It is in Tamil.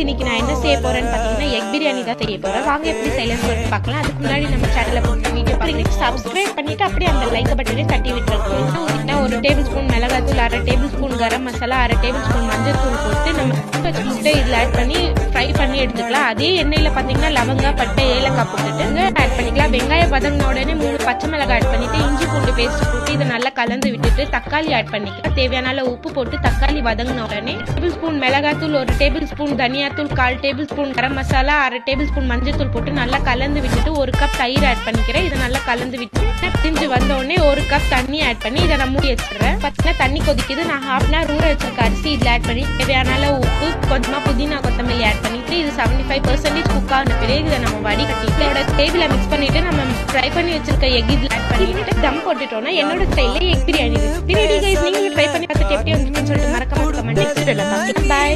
இன்னைக்கு நான் என்ன செய்ய போறேன்னு பாத்தீங்கன்னா எக் பிரியாணி தான் செய்ய போறேன். வாங்க எப்படி செய்யலாம்னு சொல்லிட்டு பார்க்கலாம். அதுக்கு முன்னாடி நம்ம சேனலை வீடியோ பாருங்க, சப்ஸ்கிரைப் பண்ணிட்டு அப்படியே அந்த லைக் பட்டனை தட்டி விட்டுருக்கோம். ஒரு டேபிள் ஸ்பூன் மிளகாத்தூள், 1/2 table spoon garam masala, 1/2 table spoon மஞ்சள் தூள் போட்டு நம்ம முட்டை இதில் ஆட் பண்ணி ஃப்ரை பண்ணி எடுத்துக்கலாம். அதே எண்ணெயில பாத்தீங்கன்னா லவங்கா, பட்டை, ஏலக்காய் போட்டுட்டு ஆட் பண்ணிக்கலாம். வெங்காயம் வதங்கின உடனே 3 பச்சை மிளகாய் ஆட் பண்ணிட்டு இஞ்சி பூண்டு பேஸ்ட் போட்டு இதை நல்லா கலந்து விட்டுட்டு தக்காளி ஆட் பண்ணிக்கலாம். தேவையான உப்பு போட்டு தக்காளி வதங்கின உடனே டேபிள் ஸ்பூன் மிளகாத்தூள், 1 டேபிள் ஸ்பூன் தனியாத்தூள், 1/4 table spoon garam masala, 1/2 table spoon மஞ்சள் தூள் போட்டு நல்லா கலந்து விட்டுட்டு 1 கப் தயிர் ஆட் பண்ணிக்கிறேன். இதை நல்லா கலந்து விட்டு திஞ்சு வந்த உடனே 1 கப் தண்ணி ஆட் பண்ணி இதை நான் மூடி வச்சிடுறேன். பார்த்தீங்கன்னா தண்ணி கொதிக்குது. நான் 1/2 hour ஊற வச்சிருக்க அரிசி இதில் ஆட் பண்ணி தேவையான உப்பு, கொஞ்சமா புதினா கொத்தமல்லி ஆட் பண்ணிட்டு இது 75% குக் ஆன பிறகு இதை நம்ம வடிகட்டி இதோட டேபிள மிக்ஸ் பண்ணிட்டு நம்ம ஃப்ரை பண்ணி வச்சிருக்க எக் இதில் ஆட் பண்ணிட்டு தம் போட்டுட்டோம்னா என்னோட ஸ்டைல்ல egg biryani recipe ready guys. நீங்களும் ட்ரை பண்ணி பார்த்துட்டு எப்படி வந்துச்சுன்னு சொல்லிட்டு மறக்காம கமெண்ட் செக்ஷன்ல பாருங்க. பை.